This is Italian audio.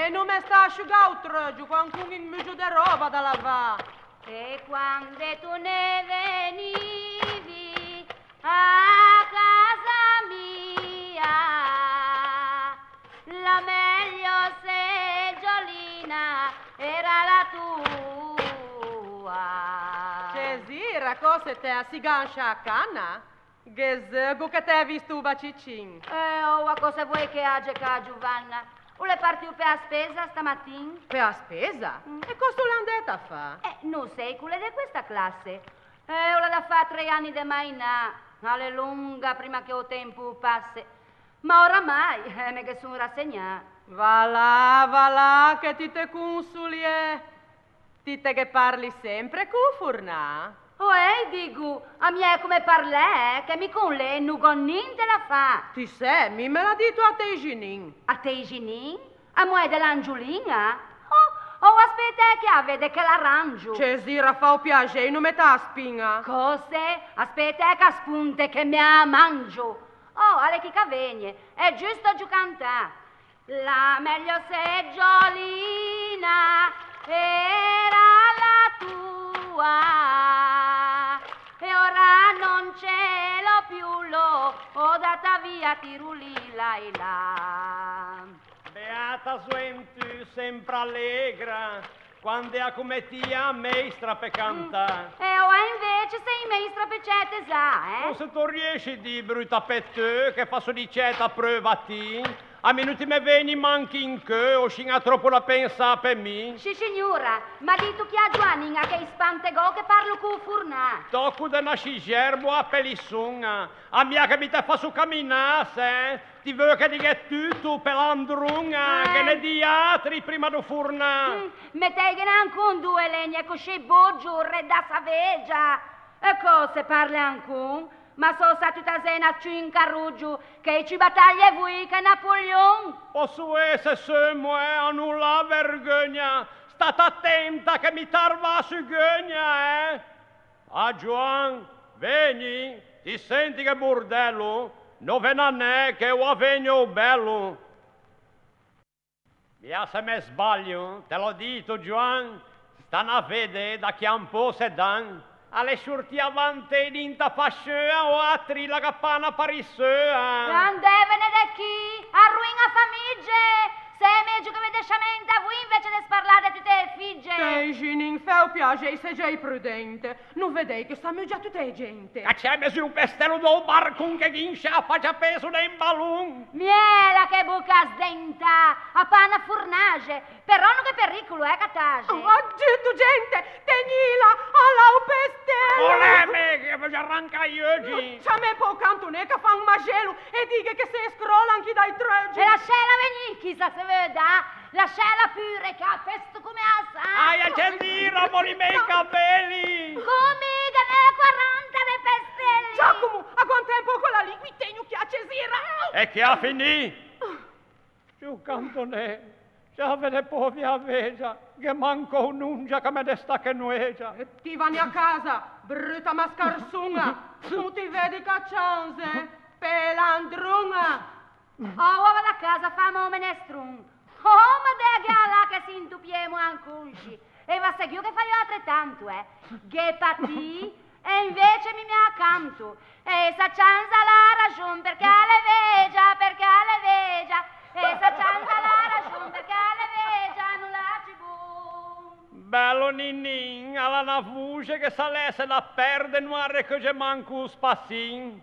E non mi sta asciugando giù qualcuno in mezzo di roba da lavare. E quando tu ne venivi a casa mia, la meglio seggiolina era la tua. Cesira, cosa te si gancia a canna? Che zego che te hai visto bacicin. A cosa vuoi che age qua, Giovanna? O le parti per la spesa stamattina? Per la spesa? E cosa l'hanno detto a fa? Non sei quella di questa classe. Ho la da fare 3 anni di mainà. Alle lunga prima che il tempo passi. Ma oramai, me che sono rassegnata. Va là, che ti te consoli. Ti te che parli sempre con furnà. Dico, a me è come parlè, che mi con lei non con niente da fa. Ti sei, mi me l'ha detto a te Ginin. A te, Ginin? A me dell'Angiolina? Aspetta che vede che l'arrangio. Cesira fa un piacere, non mi ta spinga. Cose? Aspetta che spunte che mi mangio. Ale chi cavegne, è giusto giù cantà. La meglio seggiolina era la tua. E ora non ce l'ho più, ho data via tiruli là e là. Beata suentu, sempre allegra, quando è come tia maestra per cantare. E ora invece sei maestra per certe sa, O se tu riesci di brutta per te, che faccio di certa prova a te, a minuti me veni manchi in che, o scina troppo la pensa per me. Sì, signora, ma dito chi ha Giovanninga che spantego che parlo con furnà. Tocco da una scigerbo a pelissuna, a mia che mi te fa su camminasse, ti vuoi che dica tutto per l'andrunga, che ne di altri prima di furna. Metteghe ancora 2 legne così boggiurre da saveggia. E cose parli ancora? Ma so sa tutta sena in carruggio che ci battaglia voi che Napoleon. Posso essere se me a nulla vergogna, state attenta che mi tarva su gogna, Ah, Giovanni, veni, ti senti che bordello? 9 anni che ho avegno bello. Via se me sbaglio, te l'ho detto, Giovanni, stanno a vedere da che un po' se dan. Alle shurti avanti d'inta fascea o altri la cappana parissea. Andevene da chi? Arruina famiglie! Se è meglio che mi desciamenta voi invece di sparlare tutte le figlie. Te Ginin, fa un piacere, sei già prudente. Non vedei che stanno già tutte le gente. Che c'è messo un pestello del barcun che ginscia faccia peso nei ballon. Miela che buca sdenta, a panna furnage, però non che pericolo, catage. Aggiunto gente, tegnila alla un pestello. Voleme che voglio arrancare io oggi. C'ha me po' cantonè che fa un macello e dica che se scrolla anche dai tregi. E lasciala venire, chissà se veda, lasciala pure che ha pesto come asa. Ai, accendino, moli me i capelli. Come che ne ha 40 de pestelli. Giacomo, a quanto tempo quella lì qui tegno che accesira. E che ha finito? Giù cantonè, già vede povia vegia, che manco un'ungia che me ne sta che nuegia. E ti vanni a casa, brutta mascarsuna. Non ti vedi caccianze, pelandruna. Vado a casa, famo menestrun. Ma de gala che si intupiemo ancunci. E va seguio che fai altrettanto, Che pati, e invece mi accanto. E sa cianza la ragione perché le vegia, E sa cianza la ragione perché le vegia, non la ci buon. Bello Ninnin, alla una voce che salesse la perde noire che c'è manco un spassin.